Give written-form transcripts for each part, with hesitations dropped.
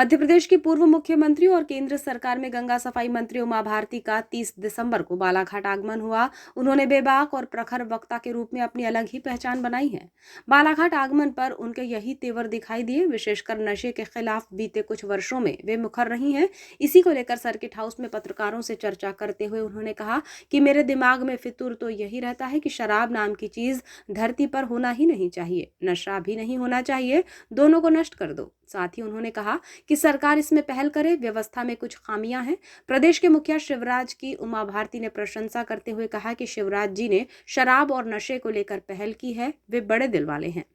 मध्य प्रदेश की पूर्व मुख्यमंत्री और केंद्र सरकार में गंगा सफाई मंत्री उमा भारती का 30 दिसंबर को बालाघाट आगमन हुआ। उन्होंने बेबाक और प्रखर वक्ता के रूप में अपनी अलग ही पहचान बनाई है। बालाघाट आगमन पर उनके यही तेवर दिखाई दिए। विशेषकर नशे के खिलाफ बीते कुछ वर्षों में वे मुखर रही हैं। इसी को लेकर सर्किट हाउस में पत्रकारों से चर्चा करते हुए उन्होंने कहा कि मेरे दिमाग में फितूर तो यही रहता है कि शराब नाम की चीज धरती पर होना ही नहीं चाहिए, नशा भी नहीं होना चाहिए, दोनों को नष्ट कर दो। साथ ही उन्होंने कहा कि सरकार इसमें पहल करे, व्यवस्था में कुछ खामियां हैं। प्रदेश के मुखिया शिवराज की उमा भारती ने प्रशंसा करते हुए कहा कि शिवराज जी ने शराब और नशे को लेकर पहल की है, वे बड़े दिल वाले हैं।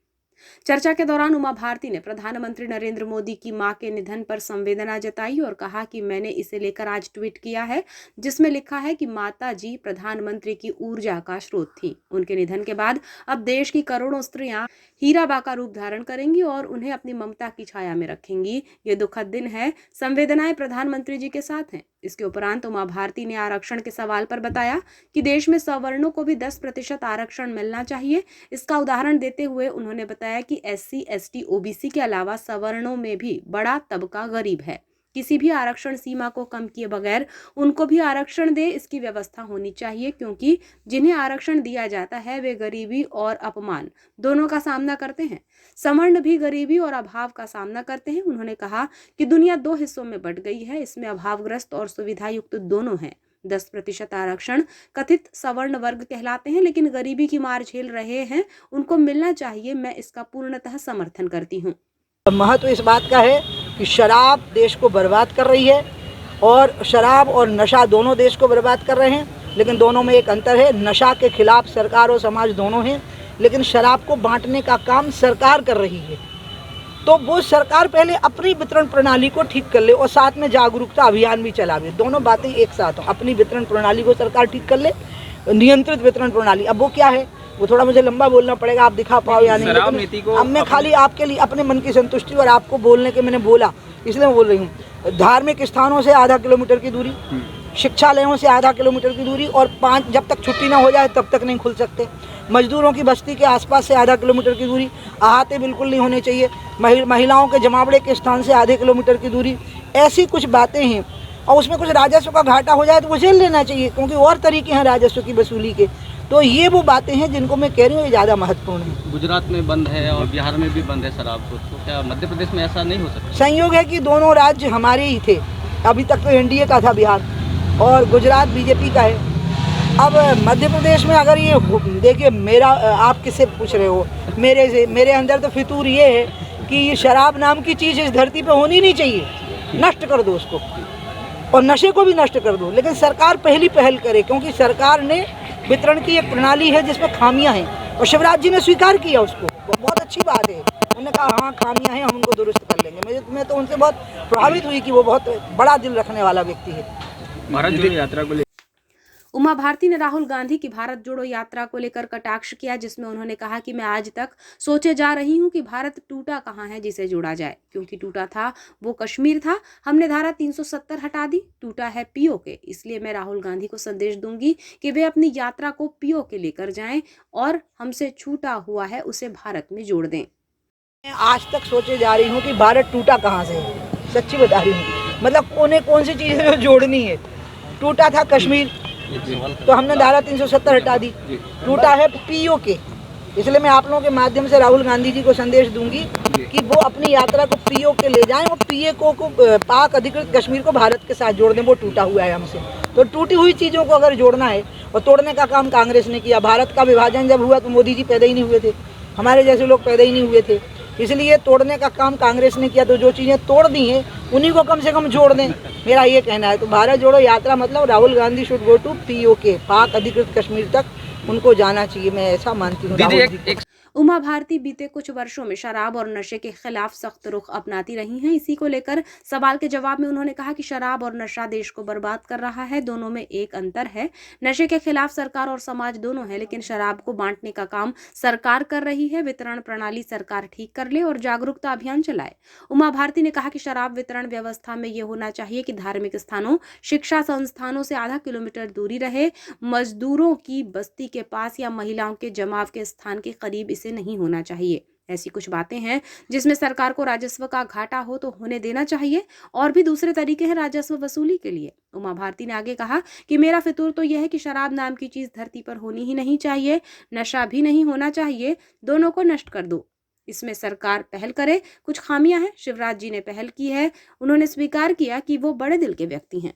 चर्चा के दौरान उमा भारती ने प्रधानमंत्री नरेंद्र मोदी की मां के निधन पर संवेदना जताई और कहा कि मैंने इसे लेकर आज ट्वीट किया है, जिसमें लिखा है कि माता जी प्रधानमंत्री की ऊर्जा का स्रोत थी। उनके निधन के बाद अब देश की करोड़ों स्त्रियां हीराबा का रूप धारण करेंगी और उन्हें अपनी ममता की छाया में रखेंगी। ये दुखद दिन है, संवेदनाएं प्रधानमंत्री जी के साथ हैं। इसके उपरांत उमा भारती ने आरक्षण के सवाल पर बताया कि देश में सवर्णों को भी 10% आरक्षण मिलना चाहिए। इसका उदाहरण देते हुए उन्होंने बताया कि SC, ST, OBC के अलावा सवर्णों में भी बड़ा तबका गरीब है। किसी भी आरक्षण सीमा को कम किए बगैर उनको भी आरक्षण दे, इसकी व्यवस्था होनी चाहिए, क्योंकि जिन्हें आरक्षण दिया जाता है वे गरीबी और अपमान दोनों का सामना करते हैं। सवर्ण भी गरीबी और अभाव का सामना करते हैं। उन्होंने कहा कि दुनिया 2 हिस्सों में बंट गई है, इसमें अभावग्रस्त और सुविधा युक्त दोनों हैं। 10% आरक्षण कथित सवर्ण वर्ग कहलाते हैं, लेकिन गरीबी की मार झेल रहे हैं, उनको मिलना चाहिए। मैं इसका पूर्णतः समर्थन करती हूँ। महत्व इस बात का है कि शराब देश को बर्बाद कर रही है और शराब और नशा दोनों देश को बर्बाद कर रहे हैं, लेकिन दोनों में एक अंतर है। नशा के खिलाफ सरकार और समाज दोनों हैं, लेकिन शराब को बांटने का काम सरकार कर रही है। तो वो सरकार पहले अपनी वितरण प्रणाली को ठीक कर ले और साथ में जागरूकता अभियान भी चलावे। दोनों बातें एक साथ हो। अपनी वितरण प्रणाली को सरकार ठीक कर ले, नियंत्रित वितरण प्रणाली। अब वो क्या है, वो थोड़ा मुझे लंबा बोलना पड़ेगा, आप दिखा पाओ या नहीं, लेकिन अब मैं खाली आपके लिए अपने मन की संतुष्टि और आपको बोलने के मैंने बोला, इसलिए मैं बोल रही हूँ। धार्मिक स्थानों से आधा किलोमीटर की दूरी, शिक्षालयों से आधा किलोमीटर की दूरी, और 5 जब तक छुट्टी ना हो जाए तब तक नहीं खुल सकते। मजदूरों की बस्ती के आसपास से आधा किलोमीटर की दूरी, अहाते बिल्कुल नहीं होने चाहिए। महिलाओं के जमावड़े के स्थान से आधे किलोमीटर की दूरी, ऐसी कुछ बातें हैं। और उसमें कुछ राजस्व का घाटा हो जाए तो वो झेल लेना चाहिए, क्योंकि और तरीके हैं राजस्व की वसूली के। तो ये वो बातें हैं जिनको मैं कह रही हूँ, ये ज़्यादा महत्वपूर्ण है। गुजरात में बंद है और बिहार में भी बंद है शराब को, तो क्या मध्य प्रदेश में ऐसा नहीं हो सकता? संयोग है कि दोनों राज्य हमारे ही थे। अभी तक तो NDA का था बिहार, और गुजरात BJP का है। अब मध्य प्रदेश में अगर ये देखिए, मेरा आप किससे पूछ रहे हो, मेरे अंदर तो फितूर ये है कि ये शराब नाम की चीज़ इस धरती पे होनी नहीं चाहिए। नष्ट कर दो उसको, और नशे को भी नष्ट कर दो, लेकिन सरकार पहली पहल करे, क्योंकि सरकार ने वितरण की एक प्रणाली है जिसमें खामियां हैं, और शिवराज जी ने स्वीकार किया उसको। वो बहुत अच्छी बात है। उन्होंने कहा हाँ खामियां हैं, हम उनको दुरुस्त कर लेंगे। मैं तो उनसे बहुत प्रभावित हुई कि वो बहुत बड़ा दिल रखने वाला व्यक्ति है। भारत जोड़ो यात्रा को उमा भारती ने राहुल गांधी की भारत जोड़ो यात्रा को लेकर कटाक्ष किया, जिसमें उन्होंने कहा कि मैं आज तक सोचे जा रही हूं कि भारत टूटा कहां है जिसे जोड़ा जाए, क्योंकि टूटा था वो कश्मीर था। हमने धारा 370 हटा दी, टूटा है POK। इसलिए मैं राहुल गांधी को संदेश दूंगी कि वे अपनी यात्रा को POK लेकर जाएं और हमसे छूटा हुआ है उसे भारत में जोड़ दें। मैं आज तक सोचे जा रही हूँ कि भारत टूटा कहाँ से है। सच्ची बता रही हूँ, मतलब कौन सी चीज़ है जो जोड़नी है। टूटा था कश्मीर, तो हमने धारा 370 हटा दी। टूटा है POK, इसलिए मैं आप लोगों के माध्यम से राहुल गांधी जी को संदेश दूंगी कि वो अपनी यात्रा को POK ले जाएं और POK को पाक अधिकृत कश्मीर को भारत के साथ जोड़ दें। वो टूटा हुआ है हमसे, तो टूटी हुई चीज़ों को अगर जोड़ना है, और तोड़ने का काम कांग्रेस ने किया। भारत का विभाजन जब हुआ तो मोदी जी पैदा ही नहीं हुए थे, हमारे जैसे लोग पैदा ही नहीं हुए थे, इसलिए तोड़ने का काम कांग्रेस ने किया। तो जो चीज़ें तोड़ दी हैं उन्हीं को कम से कम जोड़ दें, मेरा ये कहना है। तो भारत जोड़ो यात्रा मतलब Rahul Gandhi should go to POK, Pak अधिकृत कश्मीर तक उनको जाना चाहिए, मैं ऐसा मानती हूँ। उमा भारती बीते कुछ वर्षों में शराब और नशे के खिलाफ सख्त रुख अपनाती रही हैं। इसी को लेकर सवाल के जवाब में उन्होंने कहा कि शराब और नशा देश को बर्बाद कर रहा है, दोनों में एक अंतर है। नशे के खिलाफ सरकार और समाज दोनों है, लेकिन शराब को बांटने का काम सरकार कर रही है। वितरण प्रणाली सरकार ठीक कर ले और जागरूकता अभियान चलाए। उमा भारती ने कहा कि शराब वितरण व्यवस्था में यह होना चाहिए कि धार्मिक स्थानों, शिक्षा संस्थानों से आधा किलोमीटर दूरी रहे, मजदूरों की बस्ती के पास या महिलाओं के जमाव के स्थान के करीब इसे नहीं होना चाहिए। ऐसी कुछ बातें हैं जिसमें सरकार को राजस्व का घाटा हो तो होने देना चाहिए, और भी दूसरे तरीके हैं राजस्व वसूली के लिए। उमा भारती ने आगे कहा कि मेरा फितूर तो यह है कि शराब नाम की चीज धरती पर होनी ही नहीं चाहिए, नशा भी नहीं होना चाहिए, दोनों को नष्ट कर दो। इसमें सरकार पहल करे। कुछ खामियां हैं, शिवराज जी ने पहल की है, उन्होंने स्वीकार किया कि वो बड़े दिल के व्यक्ति हैं।